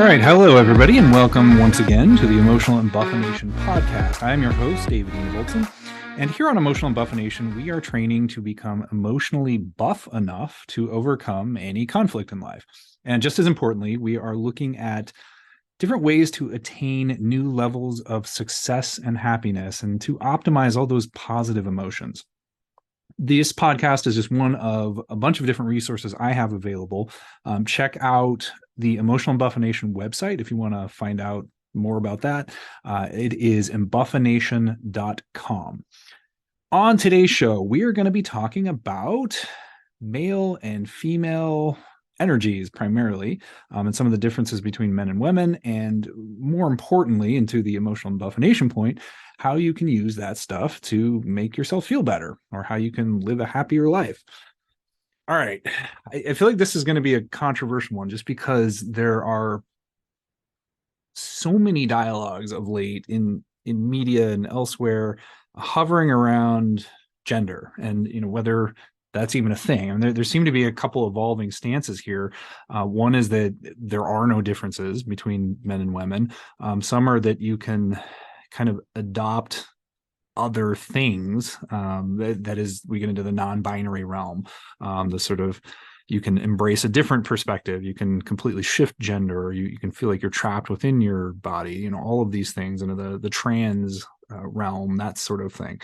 right, hello everybody, and welcome once again to the Emotional Embuffination podcast. I am your host, David Voltson, and here on Emotional Embuffination, we are training to become emotionally buff enough to overcome any conflict in life. And just as importantly, we are looking at different ways to attain new levels of success and happiness and to optimize all those positive emotions. This podcast is just one of a bunch of different resources I have available. Check out the Emotional Embuffination website if you want to find out more about that. It is embuffination.com. On today's show, we are going to be talking about male and female energies primarily, and some of the differences between men and women, and more importantly, into the emotional embuffination point, how you can use that stuff to make yourself feel better, or how you can live a happier life. All right. I feel like this is going to be a controversial one just because there are so many dialogues of late in media and elsewhere hovering around gender and whether that's even a thing. And there seem to be a couple evolving stances here. One is that there are no differences between men and women. Some are that you can kind of adopt other things. That is, we get into the non-binary realm, the sort of, you can embrace a different perspective. You can completely shift gender. You can feel like you're trapped within your body, all of these things, into the trans realm, that sort of thing.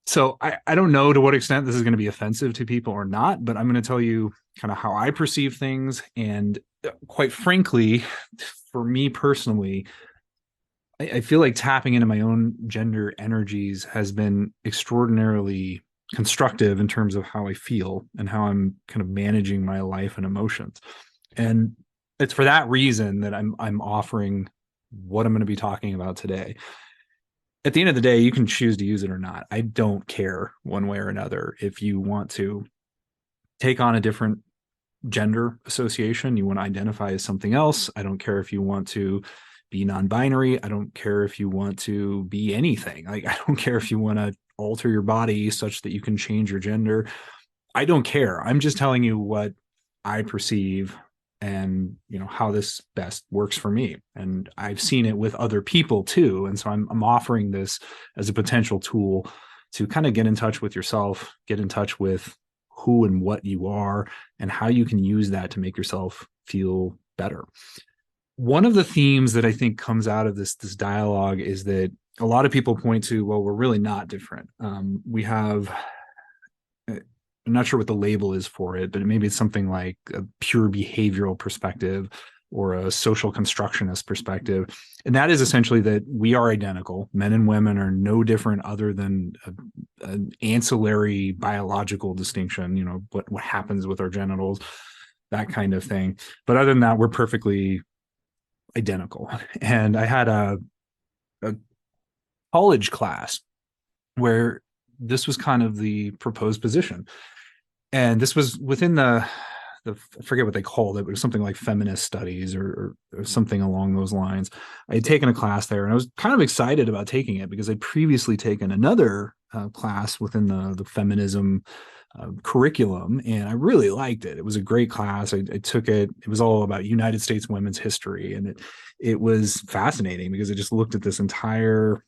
So I don't know to what extent this is going to be offensive to people or not, but I'm going to tell you kind of how I perceive things. And quite frankly, for me personally, I feel like tapping into my own gender energies has been extraordinarily constructive in terms of how I feel and how I'm kind of managing my life and emotions. And it's for that reason that I'm offering what I'm going to be talking about today. At the end of the day, you can choose to use it or not. I don't care one way or another. If you want to take on a different gender association, you want to identify as something else, I don't care if you want to be non-binary. I don't care if you want to be anything. Like, I don't care if you want to alter your body such that you can change your gender. I don't care. I'm just telling you what I perceive and how this best works for me. And I've seen it with other people too. And so I'm offering this as a potential tool to kind of get in touch with yourself, get in touch with who and what you are, and how you can use that to make yourself feel better. One of the themes that I think comes out of this dialogue is that a lot of people point to, well, we're really not different. We have, I'm not sure what the label is for it, but maybe it's something like a pure behavioral perspective or a social constructionist perspective. And that is essentially that we are identical. Men and women are no different other than an ancillary biological distinction, what happens with our genitals, that kind of thing. But other than that, we're perfectly identical. And I had a college class where this was kind of the proposed position. And this was within the I forget what they called it, but it was something like feminist studies or something along those lines. I had taken a class there and I was kind of excited about taking it because I'd previously taken another class within the feminism curriculum, and I really liked it. It was a great class. I took it. It was all about United States women's history, and it was fascinating because it just looked at this entire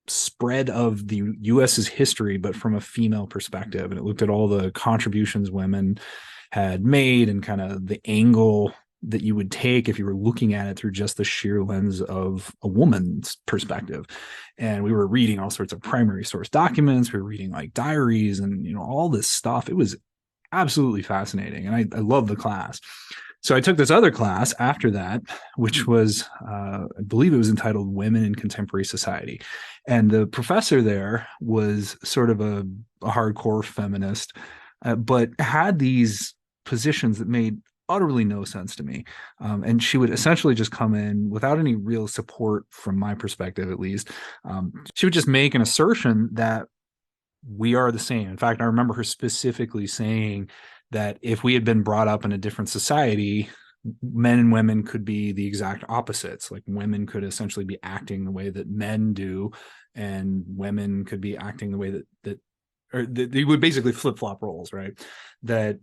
spread of the U.S.'s history, but from a female perspective, and it looked at all the contributions women had made and kind of the angle that you would take if you were looking at it through just the sheer lens of a woman's perspective. And we were reading all sorts of primary source documents. We were reading like diaries and, all this stuff. It was absolutely fascinating. And I loved the class. So I took this other class after that, which was, I believe it was entitled Women in Contemporary Society. And the professor there was sort of a hardcore feminist, but had these positions that made utterly no sense to me. And she would essentially just come in without any real support from my perspective, at least. She would just make an assertion that we are the same. In fact, I remember her specifically saying that if we had been brought up in a different society, men and women could be the exact opposites. Like, women could essentially be acting the way that men do, and women could be acting the way that or they would basically flip-flop roles, right? That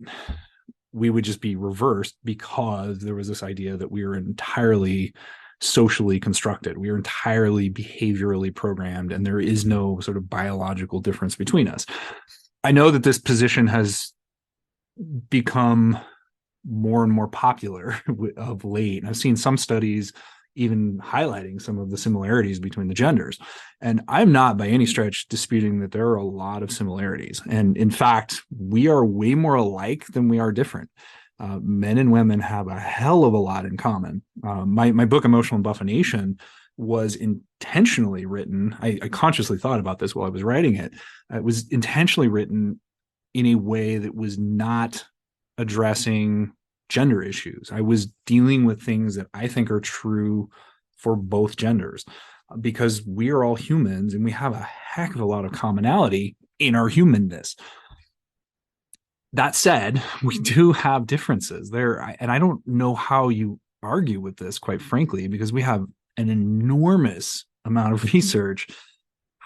we would just be reversed because there was this idea that we were entirely socially constructed. We are entirely behaviorally programmed, and there is no sort of biological difference between us. I know that this position has become more and more popular of late. And I've seen some studies even highlighting some of the similarities between the genders. And I'm not by any stretch disputing that there are a lot of similarities. And in fact, we are way more alike than we are different. Men and women have a hell of a lot in common. My book, Emotional Embuffination, was intentionally written. I consciously thought about this while I was writing it. It was intentionally written in a way that was not addressing gender issues. I was dealing with things that I think are true for both genders because we are all humans and we have a heck of a lot of commonality in our humanness. That said, we do have differences there. And I don't know how you argue with this, quite frankly, because we have an enormous amount of research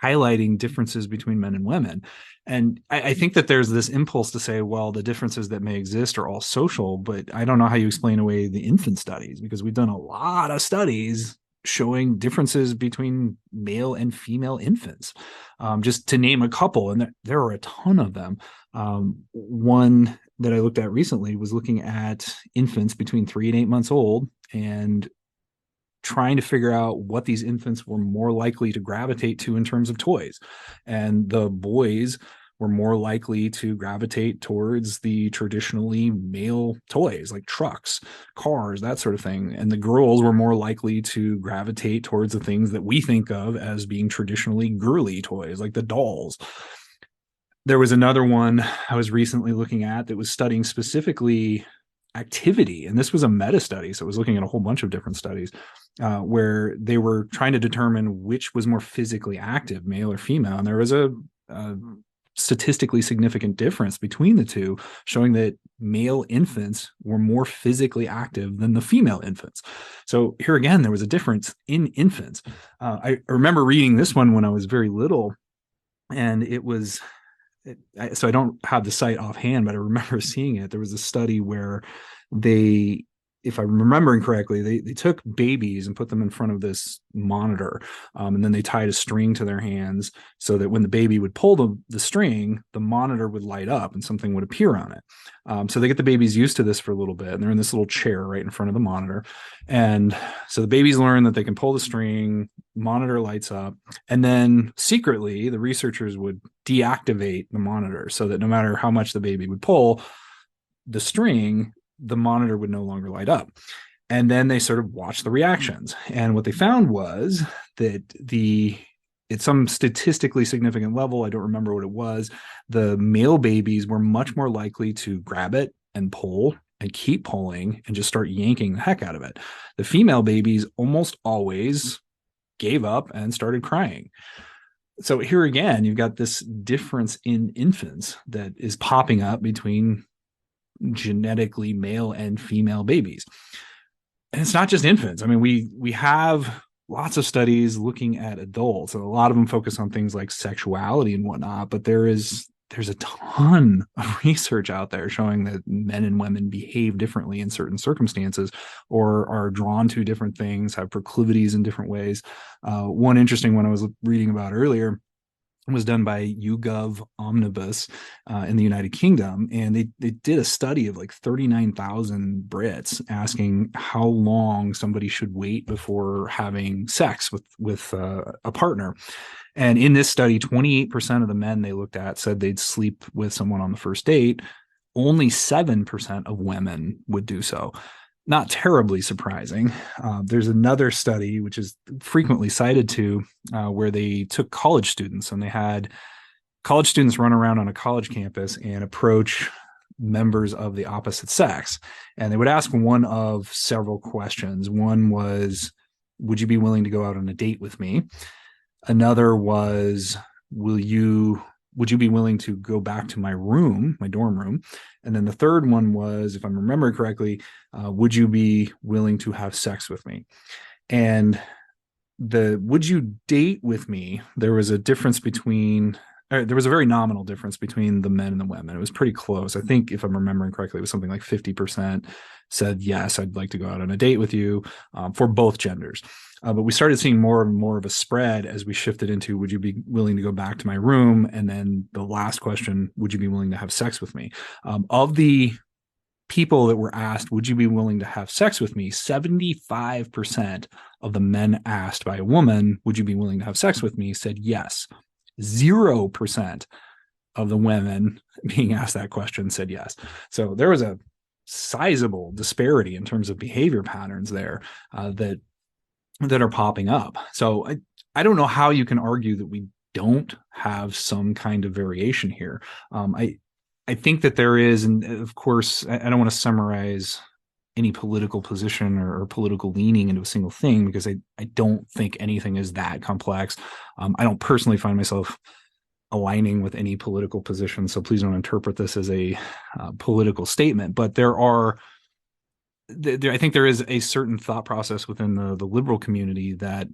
highlighting differences between men and women. And I think that there's this impulse to say, well, the differences that may exist are all social, but I don't know how you explain away the infant studies, because we've done a lot of studies showing differences between male and female infants, just to name a couple. And there are a ton of them. One that I looked at recently was looking at infants between 3 and 8 months old and trying to figure out what these infants were more likely to gravitate to in terms of toys. And the boys were more likely to gravitate towards the traditionally male toys like trucks, cars, that sort of thing. And the girls were more likely to gravitate towards the things that we think of as being traditionally girly toys like the dolls. There was another one I was recently looking at that was studying specifically activity. And this was a meta study. So it was looking at a whole bunch of different studies where they were trying to determine which was more physically active, male or female. And there was a statistically significant difference between the two, showing that male infants were more physically active than the female infants. So here again, there was a difference in infants. I remember reading this one when I was very little, and it was so I don't have the site offhand, but I remember seeing it. There was a study where they, if I'm remembering correctly, they took babies and put them in front of this monitor, and then they tied a string to their hands so that when the baby would pull the string, the monitor would light up and something would appear on it. So they get the babies used to this for a little bit, and they're in this little chair right in front of the monitor. And so the babies learn that they can pull the string, monitor lights up, and then secretly the researchers would deactivate the monitor so that no matter how much the baby would pull the string, the monitor would no longer light up. And then they sort of watched the reactions. And what they found was that at some statistically significant level, I don't remember what it was, the male babies were much more likely to grab it and pull and keep pulling and just start yanking the heck out of it. The female babies almost always gave up and started crying. So here again, you've got this difference in infants that is popping up between genetically male and female babies. And it's not just infants. I mean, we have lots of studies looking at adults, and a lot of them focus on things like sexuality and whatnot, but there's a ton of research out there showing that men and women behave differently in certain circumstances or are drawn to different things, have proclivities in different ways. One interesting one I was reading about earlier was done by YouGov Omnibus in the United Kingdom. And they did a study of like 39,000 Brits asking how long somebody should wait before having sex with a partner. And in this study, 28% of the men they looked at said they'd sleep with someone on the first date. Only 7% of women would do so. Not terribly surprising. There's another study, which is frequently cited to, where they took college students and they had college students run around on a college campus and approach members of the opposite sex. And they would ask one of several questions. One was, would you be willing to go out on a date with me? Another was, would you be willing to go back to my room, my dorm room? And then the third one was, if I'm remembering correctly, would you be willing to have sex with me? And the would you date with me, there was a difference between there was a very nominal difference between the men and the women. It was pretty close. I think if I'm remembering correctly, it was something like 50% said, yes, I'd like to go out on a date with you, for both genders. But we started seeing more and more of a spread as we shifted into, would you be willing to go back to my room? And then the last question, would you be willing to have sex with me? Of the people that were asked, would you be willing to have sex with me? 75% of the men asked by a woman, would you be willing to have sex with me, said yes. 0% of the women being asked that question said yes. So there was a sizable disparity in terms of behavior patterns there, that are popping up. So I don't know how you can argue that we don't have some kind of variation here. I think that there is, and of course, I don't want to summarize any political position or political leaning into a single thing, because I don't think anything is that complex. I don't personally find myself aligning with any political position, so please don't interpret this as a political statement. But I think there is a certain thought process within the liberal community that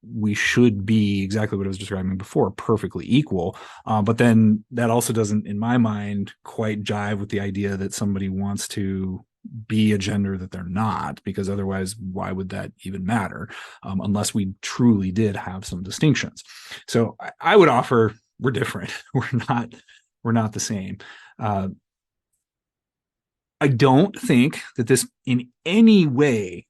we should be exactly what I was describing before, perfectly equal. But then that also doesn't, in my mind, quite jive with the idea that somebody wants to be a gender that they're not, because otherwise, why would that even matter, unless we truly did have some distinctions? So I would offer we're different. We're not the same. I don't think that this in any way,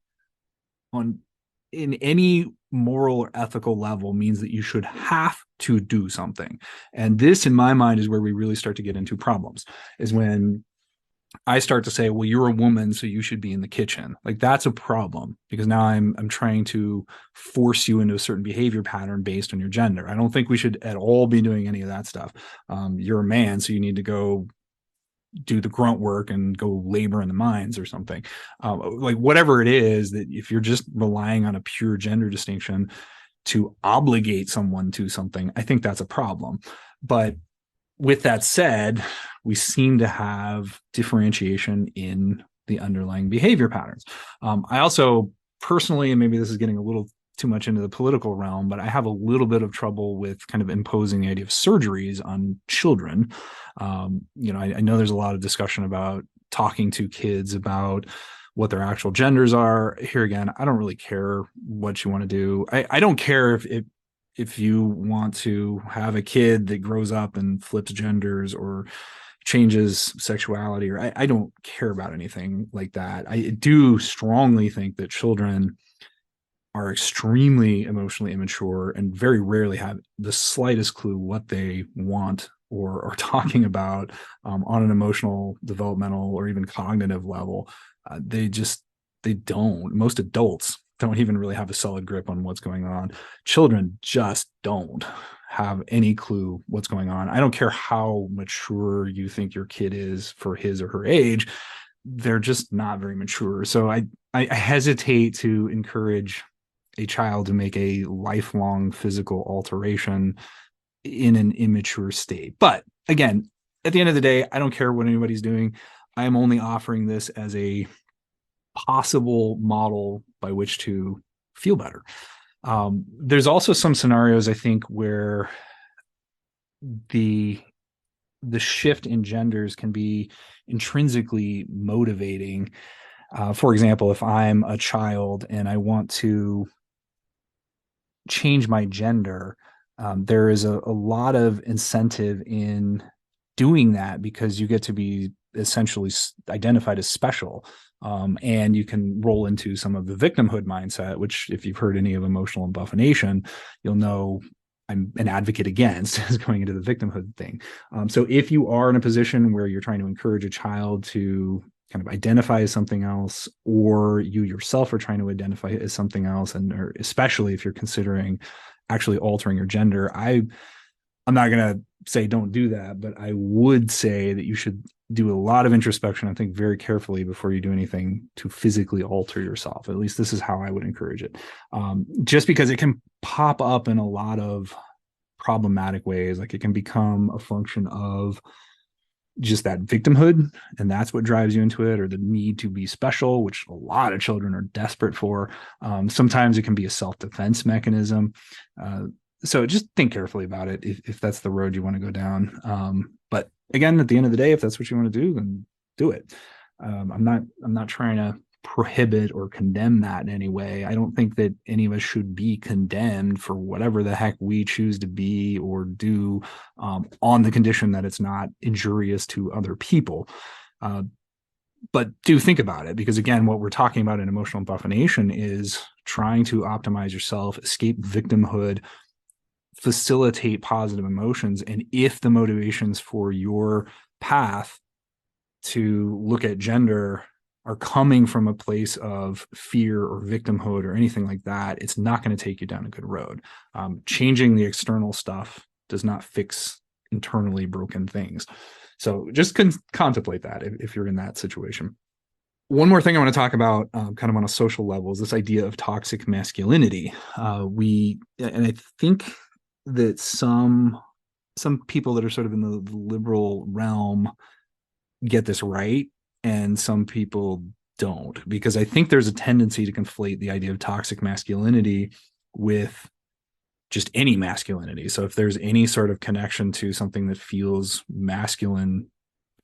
in any moral or ethical level, means that you should have to do something. And this, in my mind, is where we really start to get into problems, is when I start to say, well, you're a woman, so you should be in the kitchen. Like, that's a problem, because now I'm trying to force you into a certain behavior pattern based on your gender. I don't think we should at all be doing any of that stuff. You're a man, so you need to go do the grunt work and go labor in the mines or something. Like, whatever it is, that if you're just relying on a pure gender distinction to obligate someone to something, I think that's a problem. But with that said, we seem to have differentiation in the underlying behavior patterns. I also personally, and maybe this is getting a little too much into the political realm, but I have a little bit of trouble with kind of imposing the idea of surgeries on children. I know there's a lot of discussion about talking to kids about what their actual genders are. Here again, I don't really care what you want to do. I don't care if you want to have a kid that grows up and flips genders or changes sexuality, or I don't care about anything like that. I do strongly think that children are extremely emotionally immature and very rarely have the slightest clue what they want or are talking about, on an emotional, developmental, or even cognitive level. They don't. Most adults don't even really have a solid grip on what's going on. Children just don't have any clue what's going on. I don't care how mature you think your kid is for his or her age. They're just not very mature. So I hesitate to encourage a child to make a lifelong physical alteration in an immature state. But again, at the end of the day, I don't care what anybody's doing. I'm only offering this as a possible model by which to feel better. There's also some scenarios, I think, where the shift in genders can be intrinsically motivating. For example, if I'm a child and I want to change my gender, there is a lot of incentive in doing that, because you get to be essentially identified as special. And you can roll into some of the victimhood mindset, which, if you've heard any of emotional embuffination, you'll know I'm an advocate against, is going into the victimhood thing. So if you are in a position where you're trying to encourage a child to kind of identify as something else, or you yourself are trying to identify as something else, and or especially if you're considering actually altering your gender, I'm not going to say don't do that, but I would say that you should do a lot of introspection and think very carefully before you do anything to physically alter yourself. At least this is how I would encourage it. Just because it can pop up in a lot of problematic ways. Like, it can become a function of just that victimhood, and that's what drives you into it, or the need to be special, which a lot of children are desperate for. Sometimes it can be a self-defense mechanism. So just think carefully about it if that's the road you want to go down. But again, at the end of the day, if that's what you want to do, then do it. I'm not trying to prohibit or condemn that in any way. I don't think that any of us should be condemned for whatever the heck we choose to be or do, on the condition that it's not injurious to other people. But do think about it, because again, what we're talking about in emotional embuffination is trying to optimize yourself, escape victimhood, facilitate positive emotions. And if the motivations for your path to look at gender are coming from a place of fear or victimhood or anything like that, it's not going to take you down a good road. Changing the external stuff does not fix internally broken things. So just contemplate that if you're in that situation. One more thing I want to talk about, kind of on a social level, is this idea of toxic masculinity. And I think that some people that are sort of in the liberal realm get this right, and some people don't, because I think there's a tendency to conflate the idea of toxic masculinity with just any masculinity. So if there's any sort of connection to something that feels masculine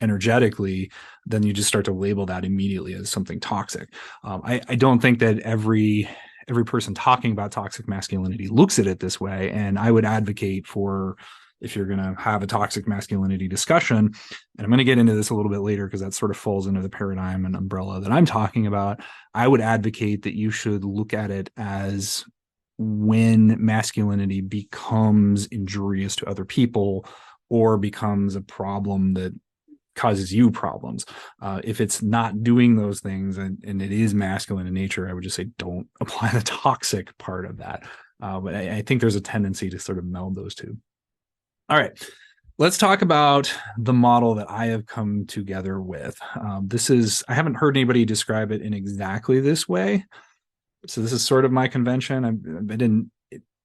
energetically, then you just start to label that immediately as something toxic. I don't think that every person talking about toxic masculinity looks at it this way. And I would advocate for, if you're going to have a toxic masculinity discussion, and I'm going to get into this a little bit later because that sort of falls into the paradigm and umbrella that I'm talking about, I would advocate that you should look at it as when masculinity becomes injurious to other people or becomes a problem that causes you problems. If it's not doing those things and it is masculine in nature, I would just say don't apply the toxic part of that. But I think there's a tendency to sort of meld those two. All right, let's talk about the model that I have come together with. I haven't heard anybody describe it in exactly this way. So this is sort of my convention. I didn't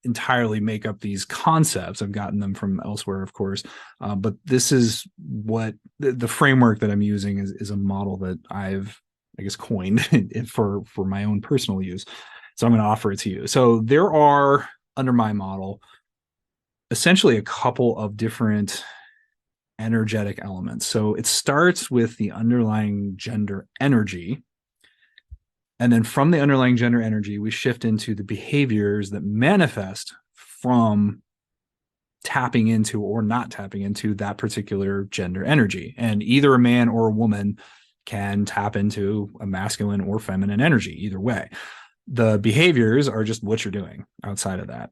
entirely make up these concepts. I've gotten them from elsewhere, of course. But this is what the framework that I'm using is a model that I've, I guess, coined for my own personal use. So I'm going to offer it to you. So there are, under my model, essentially a couple of different energetic elements. So it starts with the underlying gender energy. And then from the underlying gender energy, we shift into the behaviors that manifest from tapping into or not tapping into that particular gender energy. And either a man or a woman can tap into a masculine or feminine energy, either way. The behaviors are just what you're doing outside of that.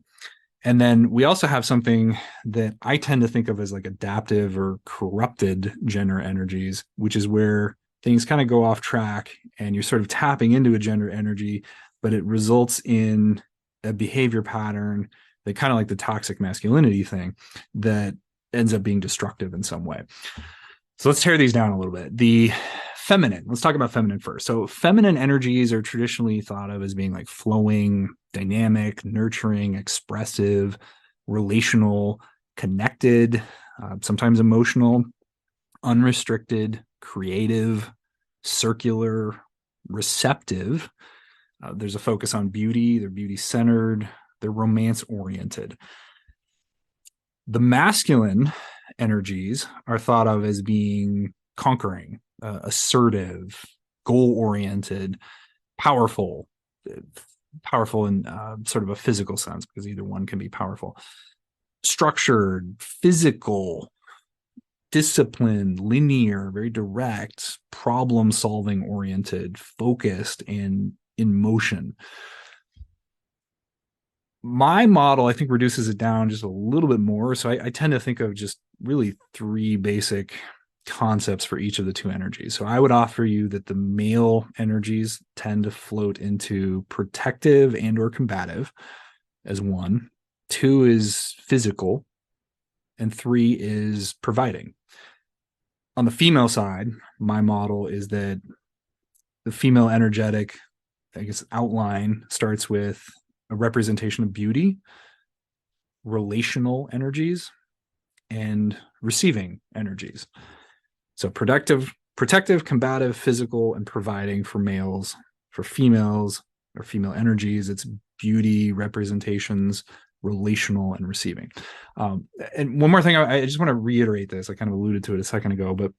And then we also have something that I tend to think of as like adaptive or corrupted gender energies, which is where things kind of go off track and you're sort of tapping into a gender energy, but it results in a behavior pattern that kind of like the toxic masculinity thing that ends up being destructive in some way. So let's tear these down a little bit. The feminine, let's talk about feminine first. So feminine energies are traditionally thought of as being like flowing, dynamic, nurturing, expressive, relational, connected, sometimes emotional, unrestricted, creative, circular, receptive. There's a focus on beauty. They're beauty centered. They're romance oriented. The masculine energies are thought of as being conquering, assertive, goal oriented, powerful in sort of a physical sense, because either one can be powerful, structured, physical, disciplined, linear, very direct, problem solving oriented, focused, and in motion. My model, I think, reduces it down just a little bit more. So I tend to think of just really three basic concepts for each of the two energies. So I would offer you that the male energies tend to float into protective and or combative as one. Two is physical, and three is providing. On the female side, my model is that the female energetic, I guess, outline starts with a representation of beauty, relational energies, and receiving energies. So protective, combative, physical, and providing for males. For females or female energies, it's beauty, representations, relational and receiving. And one more thing, I just want to reiterate this. I kind of alluded to it a second ago, but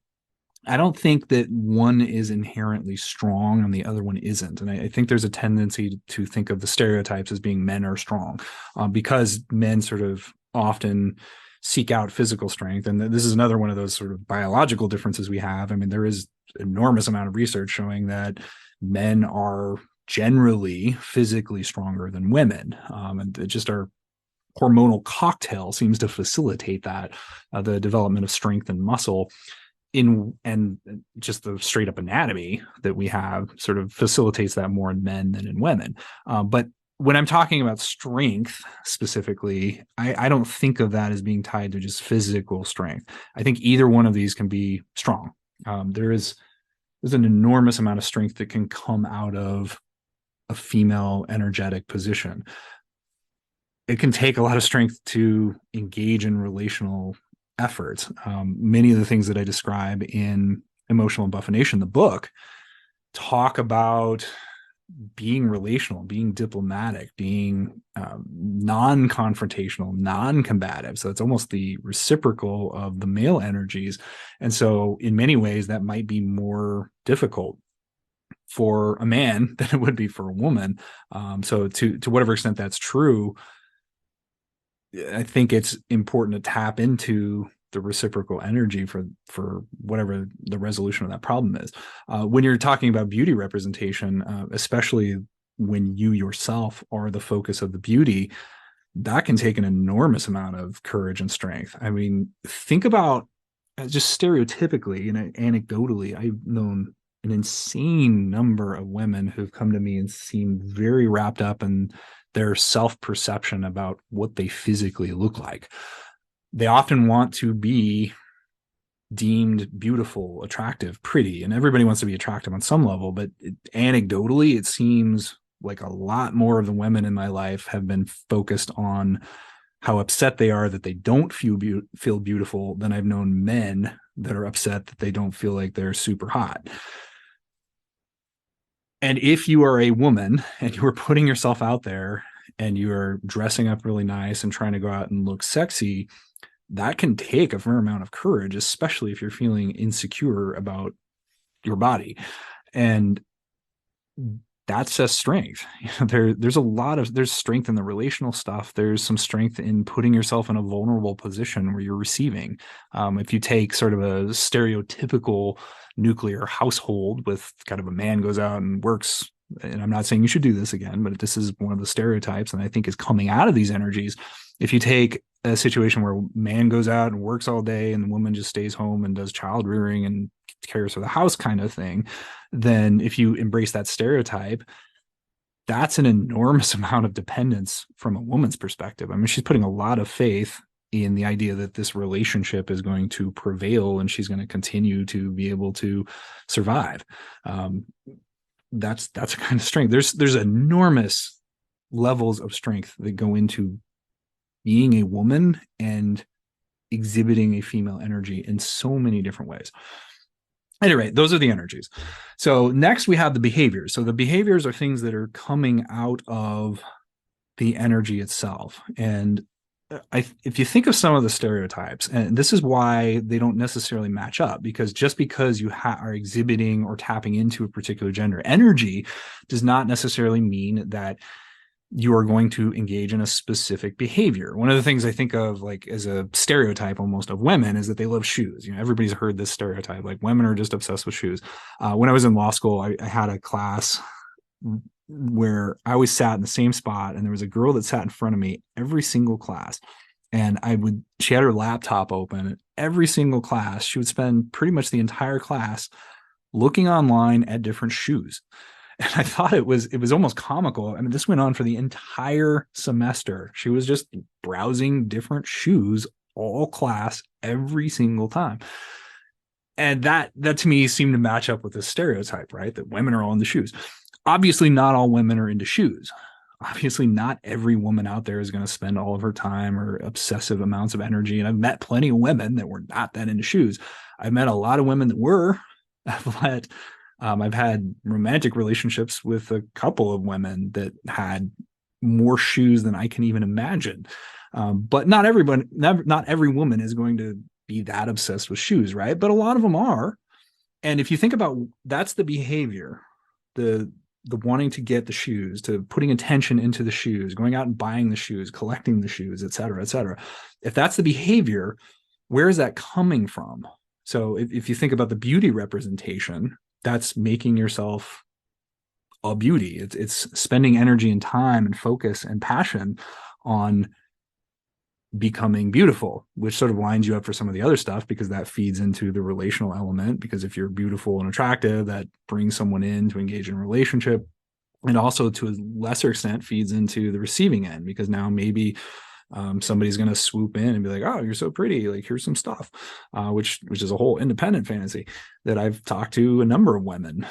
I don't think that one is inherently strong and the other one isn't. And I think there's a tendency to think of the stereotypes as being men are strong, because men sort of often seek out physical strength. And this is another one of those sort of biological differences we have. I mean, there is enormous amount of research showing that men are generally physically stronger than women. And just our hormonal cocktail seems to facilitate that, the development of strength and muscle in, and just the straight up anatomy that we have sort of facilitates that more in men than in women. But when I'm talking about strength specifically, I don't think of that as being tied to just physical strength. I think either one of these can be strong. There's an enormous amount of strength that can come out of a female energetic position. It can take a lot of strength to engage in relational efforts. Many of the things that I describe in Emotional Embuffination, the book, talk about being relational, being diplomatic, being non-confrontational, non-combative. So it's almost the reciprocal of the male energies. And so in many ways, that might be more difficult for a man than it would be for a woman. So to whatever extent that's true, I think it's important to tap into the reciprocal energy for whatever the resolution of that problem is. When you're talking about beauty representation, especially when you yourself are the focus of the beauty, that can take an enormous amount of courage and strength. I mean, think about just stereotypically and anecdotally, I've known an insane number of women who've come to me and seem very wrapped up in their self-perception about what they physically look like. They often want to be deemed beautiful, attractive, pretty, and everybody wants to be attractive on some level, but anecdotally, it seems like a lot more of the women in my life have been focused on how upset they are that they don't feel beautiful than I've known men that are upset that they don't feel like they're super hot. And if you are a woman and you are putting yourself out there and you are dressing up really nice and trying to go out and look sexy, that can take a fair amount of courage, especially if you're feeling insecure about your body. And that's a strength. There's strength in the relational stuff. There's some strength in putting yourself in a vulnerable position where you're receiving. If you take sort of a stereotypical nuclear household with kind of a man goes out and works, and I'm not saying you should do this again, but this is one of the stereotypes, and I think is coming out of these energies. If you take a situation where a man goes out and works all day and the woman just stays home and does child rearing and cares for the house kind of thing, then if you embrace that stereotype, that's an enormous amount of dependence from a woman's perspective. I mean, she's putting a lot of faith in the idea that this relationship is going to prevail and she's going to continue to be able to survive. That's a kind of strength. There's enormous levels of strength that go into being a woman and exhibiting a female energy in so many different ways. Anyway, those are the energies. So next we have the behaviors. So the behaviors are things that are coming out of the energy itself. And if you think of some of the stereotypes, and this is why they don't necessarily match up, because just because you are exhibiting or tapping into a particular gender energy does not necessarily mean that you are going to engage in a specific behavior. One of the things I think of like as a stereotype almost of women is that they love shoes. You know, everybody's heard this stereotype, like women are just obsessed with shoes. When I was in law school, I had a class where I always sat in the same spot, and there was a girl that sat in front of me every single class. And she had her laptop open. Every single class, she would spend pretty much the entire class looking online at different shoes. And I thought it was almost comical. I mean, this went on for the entire semester. She was just browsing different shoes all class every single time. And that to me seemed to match up with the stereotype, right? That women are all into shoes. Obviously, not all women are into shoes. Obviously, not every woman out there is going to spend all of her time or obsessive amounts of energy. And I've met plenty of women that were not that into shoes. I've met a lot of women that were. I've had romantic relationships with a couple of women that had more shoes than I can even imagine. But not everyone, not every woman is going to be that obsessed with shoes, right? But a lot of them are. And if you think about, that's the behavior, the the wanting to get the shoes, to putting attention into the shoes, going out and buying the shoes, collecting the shoes, et cetera, et cetera. If that's the behavior, where is that coming from? So if you think about the beauty representation, that's making yourself a beauty. It's spending energy and time and focus and passion on becoming beautiful, which sort of lines you up for some of the other stuff because that feeds into the relational element. Because if you're beautiful and attractive, that brings someone in to engage in a relationship. And also, to a lesser extent, feeds into the receiving end because now maybe somebody's going to swoop in and be like, "Oh, you're so pretty. Like, here's some stuff," which is a whole independent fantasy that I've talked to a number of women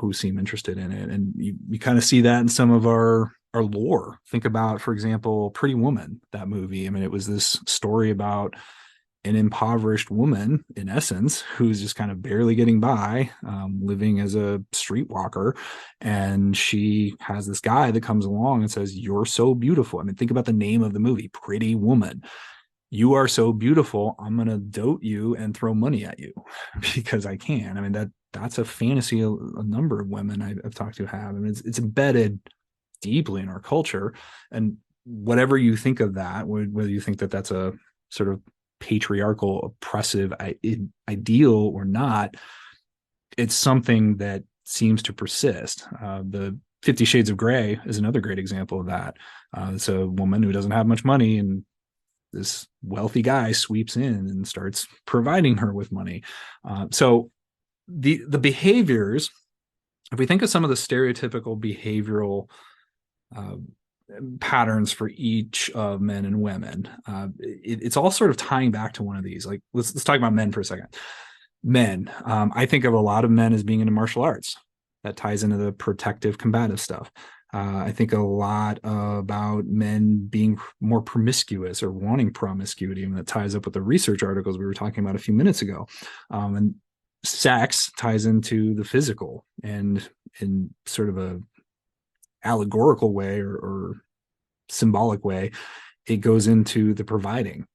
who seem interested in it, and you kind of see that in some of our lore. Think about, for example, Pretty Woman, that movie. I mean, it was this story about an impoverished woman, in essence, who's just kind of barely getting by, living as a streetwalker. And she has this guy that comes along and says, "You're so beautiful." I mean, think about the name of the movie, Pretty Woman. You are so beautiful. I'm going to dote you and throw money at you because I can. I mean, that's a fantasy a number of women I've talked to have. I mean, it's embedded deeply in our culture. And whatever you think of that, whether you think that that's a sort of patriarchal, oppressive ideal or not, it's something that seems to persist. The 50 Shades of Grey is another great example of that. It's a woman who doesn't have much money, and this wealthy guy sweeps in and starts providing her with money. So the behaviors, if we think of some of the stereotypical behavioral uh, patterns for each of men and women, it's all sort of tying back to one of these. Like, let's talk about men for a second. Men, I think of a lot of men as being into martial arts. That ties into the protective, combative stuff. I think a lot about men being more promiscuous or wanting promiscuity, and that ties up with the research articles we were talking about a few minutes ago. And sex ties into the physical, and in sort of a allegorical way or symbolic way, it goes into the providing.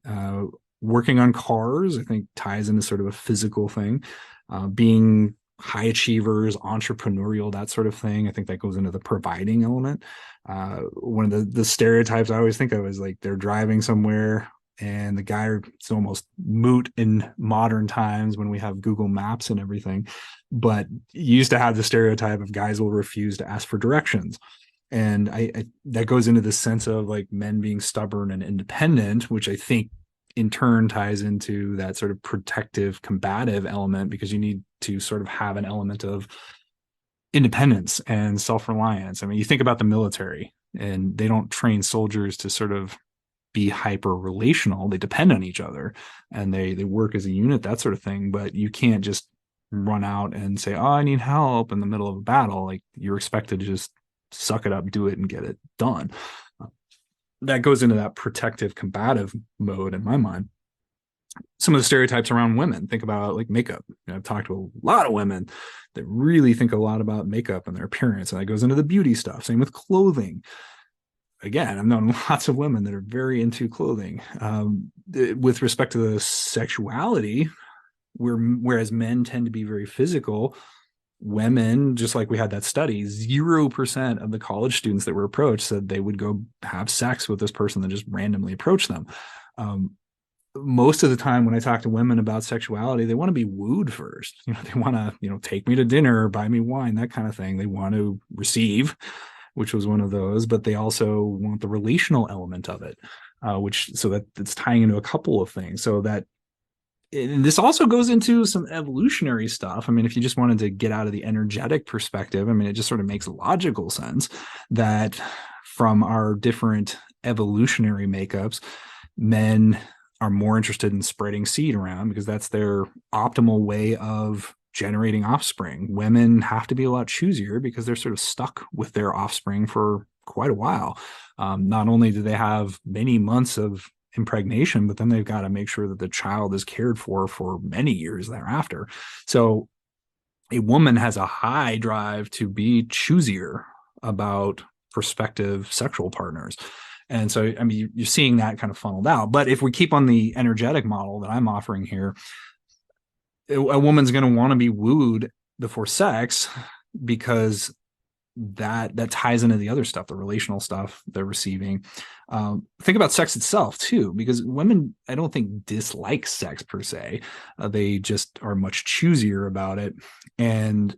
Uh, Working on cars, I think, ties into sort of a physical thing. Being high achievers, entrepreneurial, that sort of thing, I think that goes into the providing element. One of the stereotypes I always think of is like they're driving somewhere and the guy, it's almost moot in modern times when we have Google Maps and everything, but you used to have the stereotype of guys will refuse to ask for directions. And I that goes into the sense of like men being stubborn and independent, which I think in turn ties into that sort of protective, combative element, because you need to sort of have an element of independence and self-reliance. I mean, you think about the military, and they don't train soldiers to sort of be hyper relational. They depend on each other and they work as a unit, that sort of thing. But you can't just run out and say, "Oh, I need help," in the middle of a battle. Like, you're expected to just suck it up, do it, and get it done. That goes into that protective, combative mode in my mind. Some of the stereotypes around women, think about like makeup. I've talked to a lot of women that really think a lot about makeup and their appearance, and that goes into the beauty stuff. Same with clothing. Again, I've known lots of women that are very into clothing. With respect to the sexuality, whereas men tend to be very physical, women, just like we had that study, 0% of the college students that were approached said they would go have sex with this person that just randomly approached them. Most of the time when I talk to women about sexuality, they want to be wooed first. They want to, take me to dinner, buy me wine, that kind of thing. They want to receive, which was one of those, but they also want the relational element of it, so that it's tying into a couple of things. So that, and this also goes into some evolutionary stuff. I mean, if you just wanted to get out of the energetic perspective, I mean, it just sort of makes logical sense that from our different evolutionary makeups, men are more interested in spreading seed around because that's their optimal way of generating offspring. Women have to be a lot choosier because they're sort of stuck with their offspring for quite a while. Not only do they have many months of impregnation, but then they've got to make sure that the child is cared for many years thereafter. So a woman has a high drive to be choosier about prospective sexual partners. And so, I mean, you're seeing that kind of funneled out. But if we keep on the energetic model that I'm offering here, a woman's going to want to be wooed before sex because that ties into the other stuff, the relational stuff they're receiving. Think about sex itself too, because women, I don't think dislike sex per se. They just are much choosier about it. And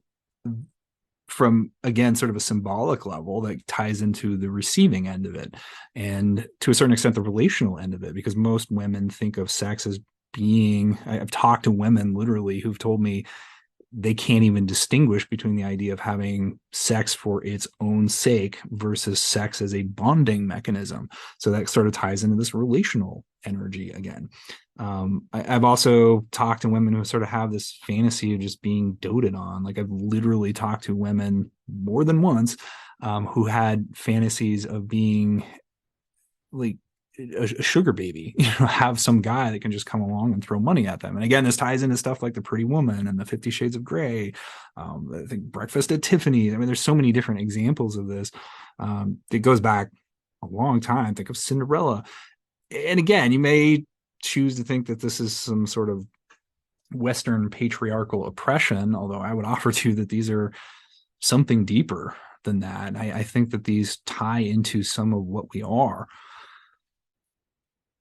from, again, sort of a symbolic level, that ties into the receiving end of it, and to a certain extent the relational end of it, because most women think of sex as being, I've talked to women literally who've told me they can't even distinguish between the idea of having sex for its own sake versus sex as a bonding mechanism. So that sort of ties into this relational energy again. I've also talked to women who sort of have this fantasy of just being doted on. Like, I've literally talked to women more than once who had fantasies of being like a sugar baby, have some guy that can just come along and throw money at them. And again, this ties into stuff like the Pretty Woman and the 50 Shades of Grey. I think Breakfast at Tiffany's. I mean, there's so many different examples of this. It goes back a long time. Think of Cinderella. And again, you may choose to think that this is some sort of Western patriarchal oppression, although I would offer to you that these are something deeper than that. I think that these tie into some of what we are.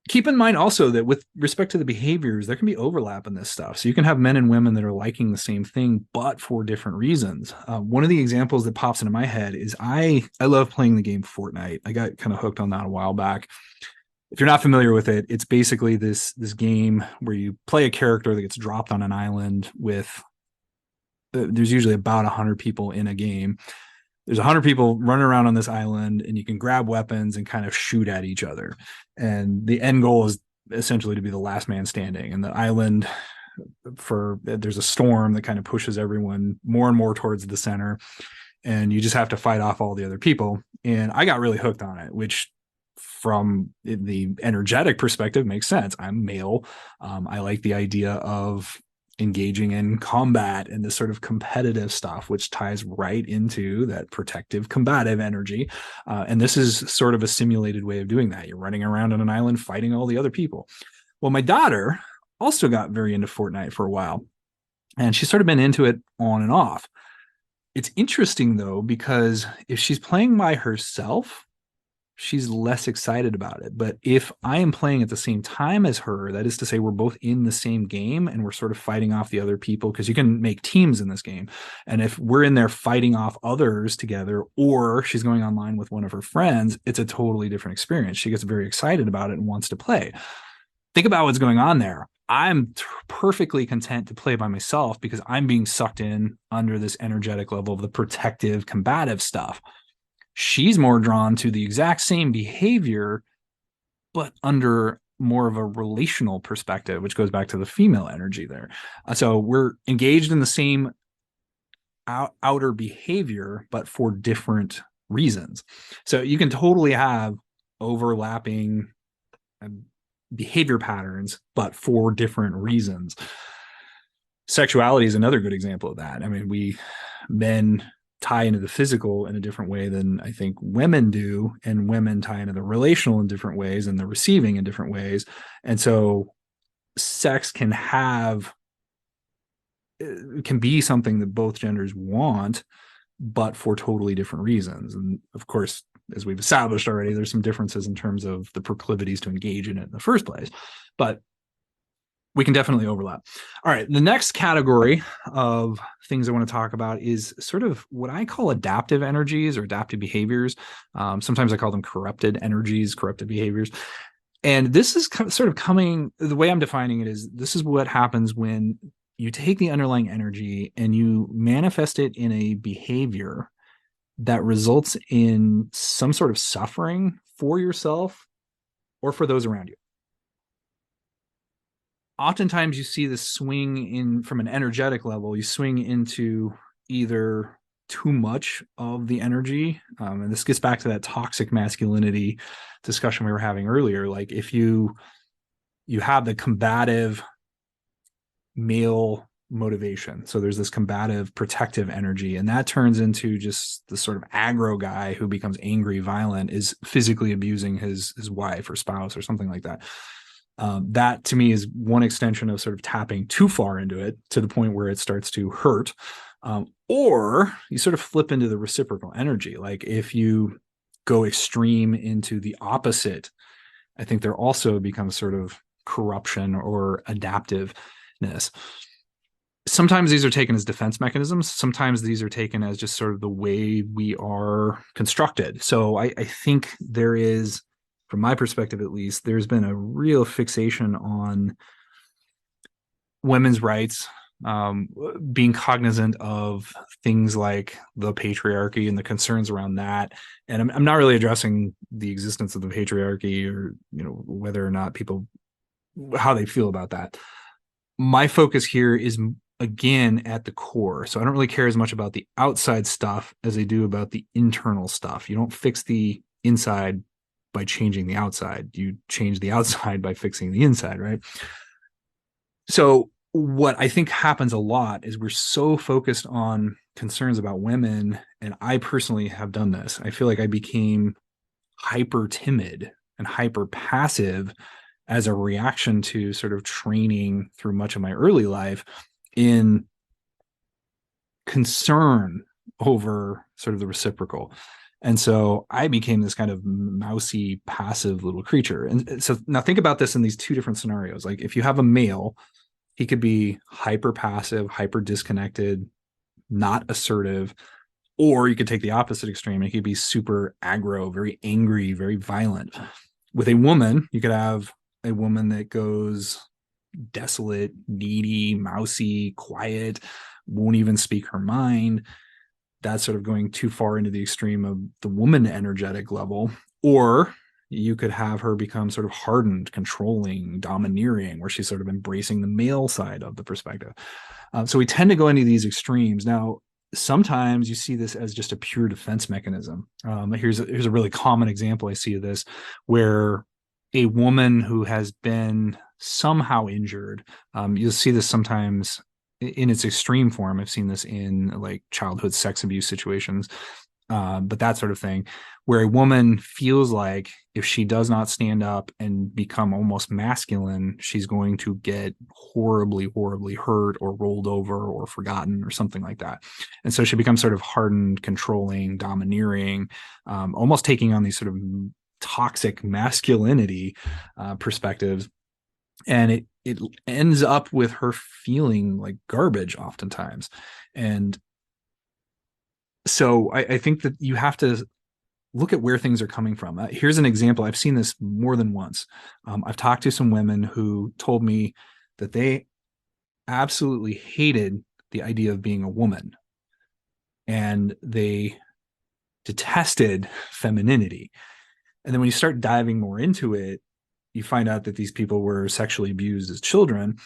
Keep in mind also that with respect to the behaviors, there can be overlap in this stuff. So you can have men and women that are liking the same thing, but for different reasons. One of the examples that pops into my head is I love playing the game Fortnite. I got kind of hooked on that a while back. If you're not familiar with it, it's basically this game where you play a character that gets dropped on an island with, there's usually about 100 people in a game. There's 100 people running around on this island, and you can grab weapons and kind of shoot at each other. And the end goal is essentially to be the last man standing. And the island, there's a storm that kind of pushes everyone more and more towards the center, and you just have to fight off all the other people. And I got really hooked on it, which from the energetic perspective makes sense. I'm male. I like the idea of engaging in combat and this sort of competitive stuff, which ties right into that protective, combative energy. And this is sort of a simulated way of doing that. You're running around on an island fighting all the other people. Well, my daughter also got very into Fortnite for a while, and she's sort of been into it on and off. It's interesting, though, because if she's playing by herself, she's less excited about it. But if I am playing at the same time as her, that is to say, we're both in the same game and we're sort of fighting off the other people, because you can make teams in this game. And if we're in there fighting off others together, or she's going online with one of her friends, it's a totally different experience. She gets very excited about it and wants to play. Think about what's going on there. I'm perfectly content to play by myself because I'm being sucked in under this energetic level of the protective, combative stuff. She's more drawn to the exact same behavior, but under more of a relational perspective, which goes back to the female energy there. So we're engaged in the same outer behavior, but for different reasons. So you can totally have overlapping behavior patterns, but for different reasons. Sexuality is another good example of that. I mean, men tie into the physical in a different way than I think women do, and women tie into the relational in different ways and the receiving in different ways. And so sex can be something that both genders want, but for totally different reasons. And of course, as we've established already, there's some differences in terms of the proclivities to engage in it in the first place, but we can definitely overlap. All right. The next category of things I want to talk about is sort of what I call adaptive energies or adaptive behaviors. Sometimes I call them corrupted energies, corrupted behaviors. And this is sort of coming, the way I'm defining it is, this is what happens when you take the underlying energy and you manifest it in a behavior that results in some sort of suffering for yourself or for those around you. Oftentimes you see this swing in from an energetic level, you swing into either too much of the energy. And this gets back to that toxic masculinity discussion we were having earlier. Like, if you have the combative male motivation. So there's this combative, protective energy, and that turns into just the sort of aggro guy who becomes angry, violent, is physically abusing his wife or spouse or something like that. That to me is one extension of sort of tapping too far into it to the point where it starts to hurt. Or you sort of flip into the reciprocal energy. Like if you go extreme into the opposite, I think there also becomes sort of corruption or adaptiveness. Sometimes these are taken as defense mechanisms. Sometimes these are taken as just sort of the way we are constructed. So I think there is, from my perspective at least, there's been a real fixation on women's rights, being cognizant of things like the patriarchy and the concerns around that. And I'm not really addressing the existence of the patriarchy or, whether or not people, how they feel about that. My focus here is again at the core. So I don't really care as much about the outside stuff as I do about the internal stuff. You don't fix the inside by changing the outside. You change the outside by fixing the inside, right? So what I think happens a lot is we're so focused on concerns about women, and I personally have done this. I feel like I became hyper timid and hyper passive as a reaction to sort of training through much of my early life in concern over sort of the reciprocal. And so I became this kind of mousy, passive little creature. And so now think about this in these two different scenarios. Like if you have a male, he could be hyper passive, hyper disconnected, not assertive, or you could take the opposite extreme and he could be super aggro, very angry, very violent. With a woman, you could have a woman that goes desolate, needy, mousy, quiet, won't even speak her mind. That's sort of going too far into the extreme of the woman energetic level. Or you could have her become sort of hardened, controlling, domineering, where she's sort of embracing the male side of the perspective. So we tend to go into these extremes. Now, sometimes you see this as just a pure defense mechanism. Here's a really common example I see of this, where a woman who has been somehow injured, you'll see this sometimes in its extreme form. I've seen this in like childhood sex abuse situations, but that sort of thing, where a woman feels like if she does not stand up and become almost masculine, she's going to get horribly, horribly hurt or rolled over or forgotten or something like that. And so she becomes sort of hardened, controlling, domineering, almost taking on these sort of toxic masculinity perspectives. And it ends up with her feeling like garbage oftentimes. And so I think that you have to look at where things are coming from. Here's an example. I've seen this more than once. I've talked to some women who told me that they absolutely hated the idea of being a woman, and they detested femininity. And then when you start diving more into it, you find out that these people were sexually abused as children.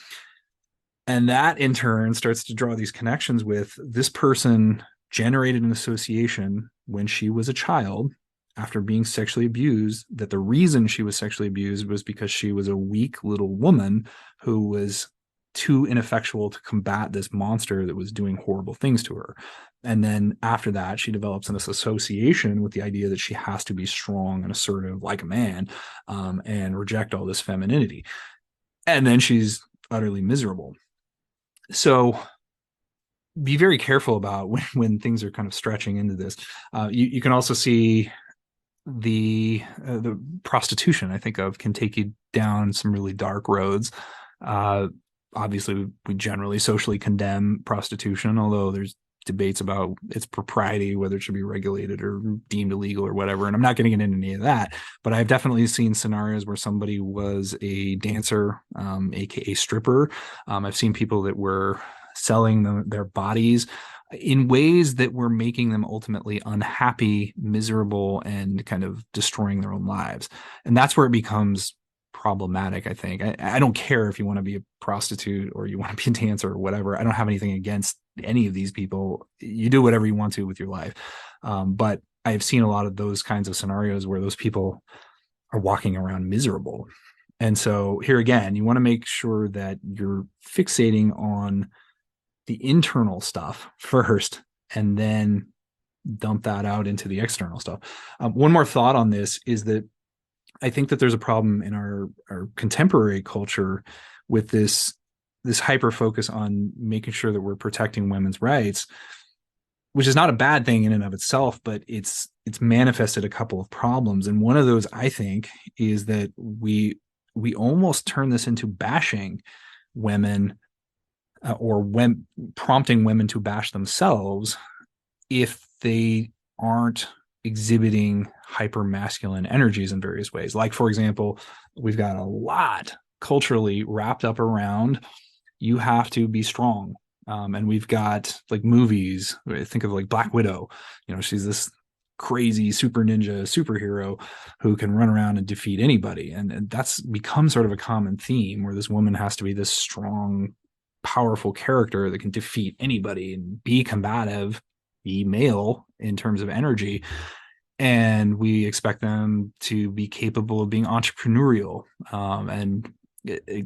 And that in turn starts to draw these connections with this person generated an association when she was a child after being sexually abused, that the reason she was sexually abused was because she was a weak little woman who was too ineffectual to combat this monster that was doing horrible things to her. And then after that, she develops this association with the idea that she has to be strong and assertive like a man, and reject all this femininity. And then she's utterly miserable. So be very careful about when things are kind of stretching into this. You can also see the prostitution, I think of, can take you down some really dark roads. Obviously, we generally socially condemn prostitution, although there's debates about its propriety, whether it should be regulated or deemed illegal or whatever. And I'm not going to get into any of that, but I've definitely seen scenarios where somebody was a dancer, aka stripper. I've seen people that were selling their bodies in ways that were making them ultimately unhappy, miserable, and kind of destroying their own lives. And that's where it becomes problematic, I think. I don't care if you want to be a prostitute or you want to be a dancer or whatever. I don't have anything against any of these people. You do whatever you want to with your life. But I've seen a lot of those kinds of scenarios where those people are walking around miserable. And so here again, you want to make sure that you're fixating on the internal stuff first and then dump that out into the external stuff. One more thought on this is that I think that there's a problem in our contemporary culture with this hyper focus on making sure that we're protecting women's rights, which is not a bad thing in and of itself, but it's manifested a couple of problems. And one of those, I think, is that we almost turn this into bashing women, or when prompting women to bash themselves if they aren't exhibiting hyper masculine energies in various ways. Like, for example, we've got a lot culturally wrapped up around you have to be strong. And we've got like movies, think of like Black Widow, she's this crazy super ninja superhero who can run around and defeat anybody. And that's become sort of a common theme where this woman has to be this strong, powerful character that can defeat anybody and be combative, be male in terms of energy. And we expect them to be capable of being entrepreneurial, and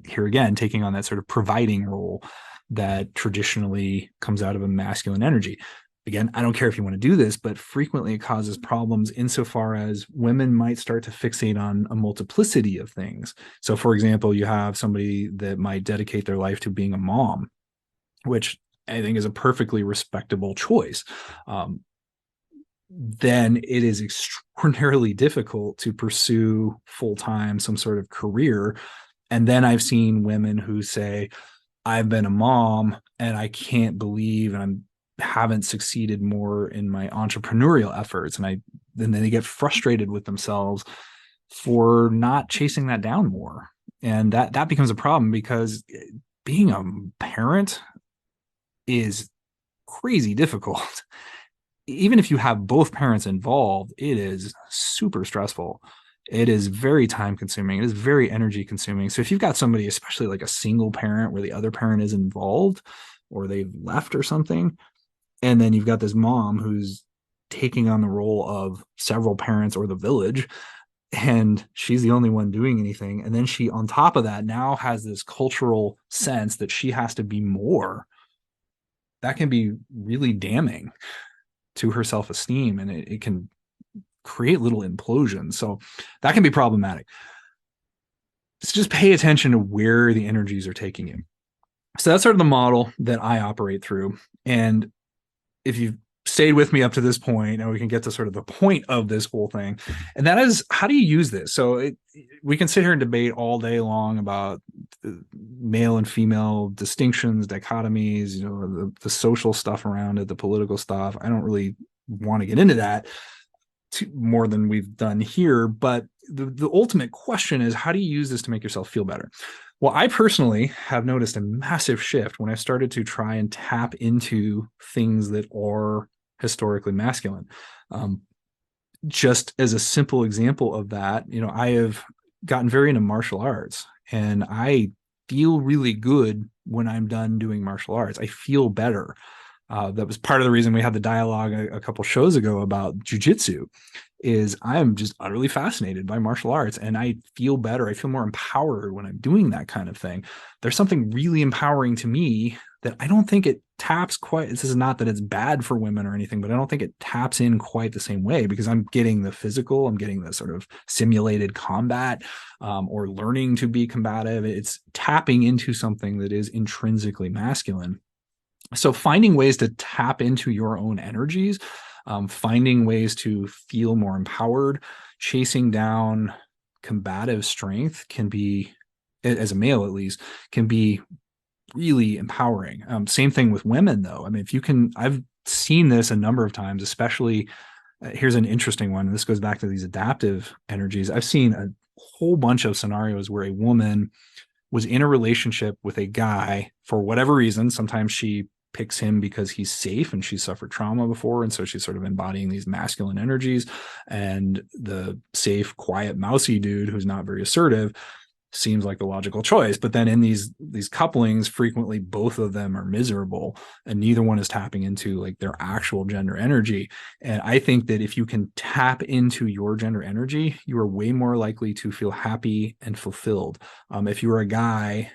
here again, taking on that sort of providing role that traditionally comes out of a masculine energy. Again, I don't care if you want to do this, but frequently it causes problems insofar as women might start to fixate on a multiplicity of things. So, for example, you have somebody that might dedicate their life to being a mom, which I think is a perfectly respectable choice. Then it is extraordinarily difficult to pursue full-time some sort of career. And then I've seen women who say, I've been a mom and I can't believe and I haven't succeeded more in my entrepreneurial efforts. And then they get frustrated with themselves for not chasing that down more. And that becomes a problem because being a parent is crazy difficult. Even if you have both parents involved, it is super stressful. It is very time consuming. It is very energy consuming. So if you've got somebody, especially like a single parent where the other parent is involved or they've left or something, and then you've got this mom who's taking on the role of several parents or the village, and she's the only one doing anything. And then she, on top of that, now has this cultural sense that she has to be more. That can be really damning to her self-esteem, and it can create little implosions. So that can be problematic. So just pay attention to where the energies are taking you. So that's sort of the model that I operate through. And if you've stayed with me up to this point, now we can get to sort of the point of this whole thing. And that is, how do you use this? So we can sit here and debate all day long about the male and female distinctions, dichotomies, the social stuff around it, the political stuff. I don't really want to get into that more than we've done here. But the ultimate question is, how do you use this to make yourself feel better? Well, I personally have noticed a massive shift when I started to try and tap into things that are historically masculine. Just as a simple example of that, I have gotten very into martial arts, and I feel really good when I'm done doing martial arts. I feel better. That was part of the reason we had the dialogue a couple shows ago about jujitsu. Is I'm just utterly fascinated by martial arts, and I feel better. I feel more empowered when I'm doing that kind of thing. There's something really empowering to me that I don't think it taps quite. This is not that it's bad for women or anything, but I don't think it taps in quite the same way, because I'm getting the physical, I'm getting the sort of simulated combat, or learning to be combative. It's tapping into something that is intrinsically masculine. So finding ways to tap into your own energies, finding ways to feel more empowered, chasing down combative strength can be, as a male at least, can be really empowering. Same thing with women, though. I mean, if you can, I've seen this a number of times, especially, here's an interesting one. And this goes back to these adaptive energies. I've seen a whole bunch of scenarios where a woman was in a relationship with a guy for whatever reason. Sometimes she picks him because he's safe and she's suffered trauma before, and so she's sort of embodying these masculine energies. And the safe, quiet, mousy dude who's not very assertive seems like the logical choice. But then in these couplings, frequently both of them are miserable, and neither one is tapping into like their actual gender energy. And I think that if you can tap into your gender energy, you are way more likely to feel happy and fulfilled. If you're a guy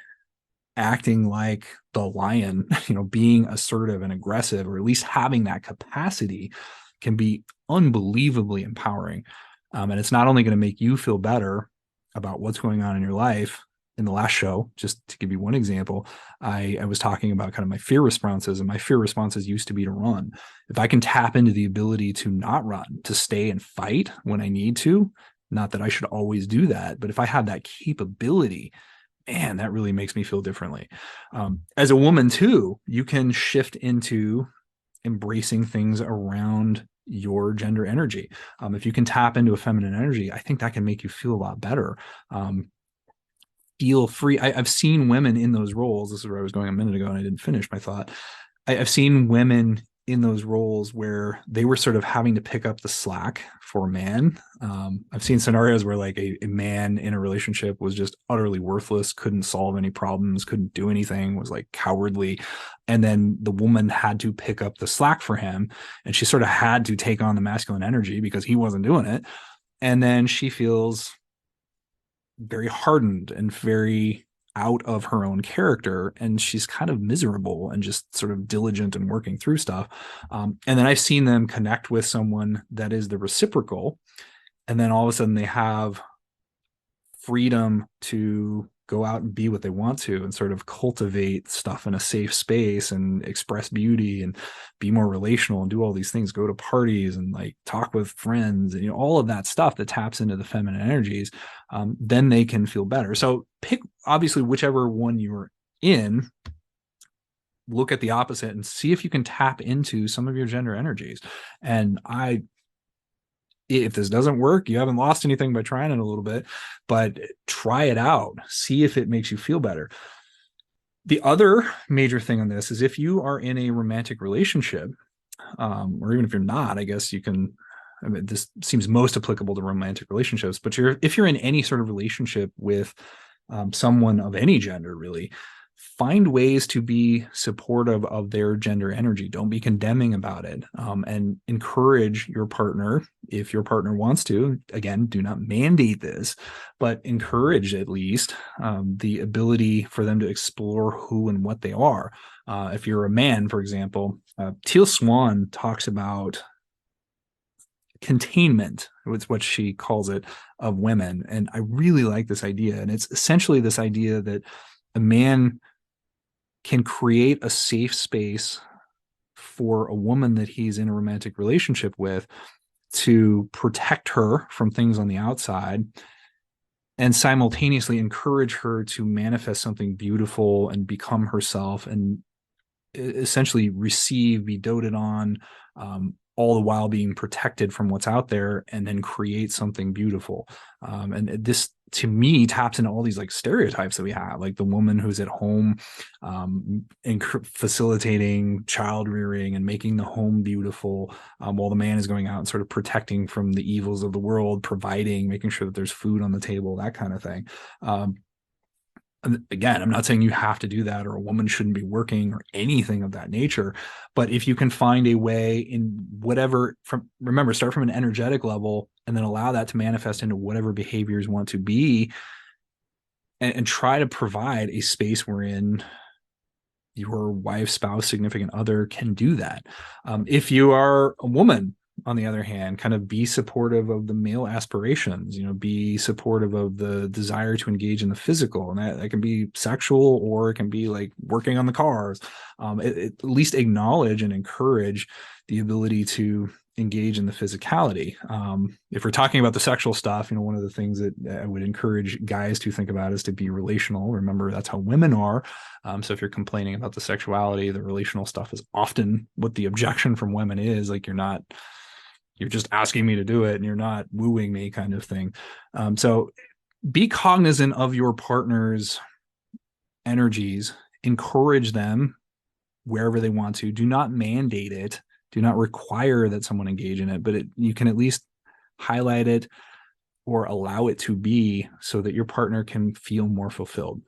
acting like the lion, being assertive and aggressive, or at least having that capacity, can be unbelievably empowering. And it's not only going to make you feel better about what's going on in your life. In the last show, just to give you one example, I was talking about kind of my fear responses, and my fear responses used to be to run. If I can tap into the ability to not run, to stay and fight when I need to, not that I should always do that, but if I have that capability, man, that really makes me feel differently. As a woman too, you can shift into embracing things around your gender energy. If you can tap into a feminine energy, I think that can make you feel a lot better. Feel free. I've seen women in those roles. This is where I was going a minute ago, and I didn't finish my thought. I've seen women in those roles where they were sort of having to pick up the slack for a man. I've seen scenarios where like a man in a relationship was just utterly worthless, couldn't solve any problems, couldn't do anything, was like cowardly. And then the woman had to pick up the slack for him. And she sort of had to take on the masculine energy because he wasn't doing it. And then she feels very hardened and very out of her own character, and she's kind of miserable and just sort of diligent and working through stuff. And then I've seen them connect with someone that is the reciprocal, and then all of a sudden they have freedom to go out and be what they want to and sort of cultivate stuff in a safe space and express beauty and be more relational and do all these things, go to parties and like talk with friends and all of that stuff that taps into the feminine energies. Then they can feel better. So pick obviously whichever one you're in, look at the opposite and see if you can tap into some of your gender energies. And if this doesn't work, you haven't lost anything by trying it a little bit, but try it out. See if it makes you feel better. The other major thing on this is if you are in a romantic relationship, or even if you're not, I guess you can, I mean, this seems most applicable to romantic relationships, but if you're in any sort of relationship with someone of any gender, really, find ways to be supportive of their gender energy. Don't be condemning about it, and encourage your partner if your partner wants to. Again, do not mandate this, but encourage at least the ability for them to explore who and what they are. If you're a man, for example, Teal Swan talks about containment, it's what she calls it, of women. And I really like this idea. And it's essentially this idea that a man can create a safe space for a woman that he's in a romantic relationship with to protect her from things on the outside and simultaneously encourage her to manifest something beautiful and become herself and essentially receive, be doted on, all the while being protected from what's out there, and then create something beautiful. And this, to me, taps into all these like stereotypes that we have, like the woman who's at home, and facilitating child rearing and making the home beautiful, while the man is going out and sort of protecting from the evils of the world, providing, making sure that there's food on the table, that kind of thing. Again, I'm not saying you have to do that or a woman shouldn't be working or anything of that nature, but if you can find a way in whatever, remember, start from an energetic level and then allow that to manifest into whatever behaviors want to be, and try to provide a space wherein your wife, spouse, significant other can do that. If you are a woman, on the other hand, kind of be supportive of the male aspirations, be supportive of the desire to engage in the physical. And that can be sexual, or it can be like working on the cars. At least acknowledge and encourage the ability to engage in the physicality. If we're talking about the sexual stuff, one of the things that I would encourage guys to think about is to be relational. Remember, that's how women are. So if you're complaining about the sexuality, the relational stuff is often what the objection from women is. Like, you're just asking me to do it and you're not wooing me, kind of thing. So be cognizant of your partner's energies, encourage them wherever they want to. Do not mandate it. Do not require that someone engage in it, but you can at least highlight it or allow it to be so that your partner can feel more fulfilled.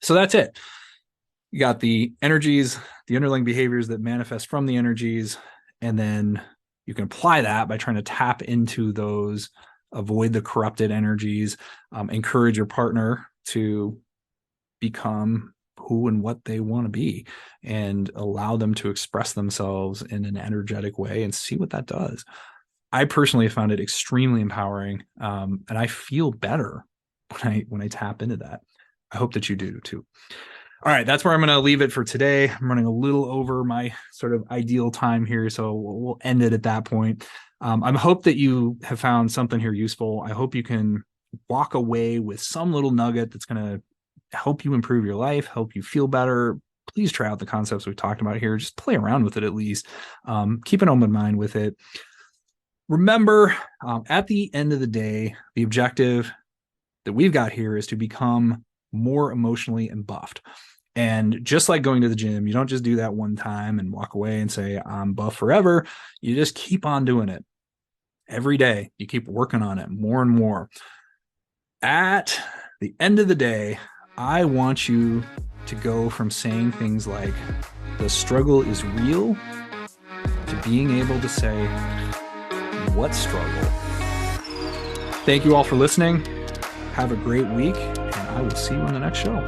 So that's it. You got the energies, the underlying behaviors that manifest from the energies, and then you can apply that by trying to tap into those, avoid the corrupted energies, encourage your partner to become who and what they want to be and allow them to express themselves in an energetic way and see what that does. I personally have found it extremely empowering, and I feel better when I tap into that. I hope that you do too. All right, that's where I'm going to leave it for today. I'm running a little over my sort of ideal time here, so we'll end it at that point. I hope that you have found something here useful. I hope you can walk away with some little nugget that's going to help you improve your life, help you feel better. Please try out the concepts we've talked about here. Just play around with it at least. Keep an open mind with it. Remember, at the end of the day, the objective that we've got here is to become more emotionally embuffed. And just like going to the gym, you don't just do that one time and walk away and say, I'm buff forever. You just keep on doing it every day. You keep working on it more and more. At the end of the day, I want you to go from saying things like, the struggle is real, to being able to say, what struggle? Thank you all for listening. Have a great week, and I will see you on the next show.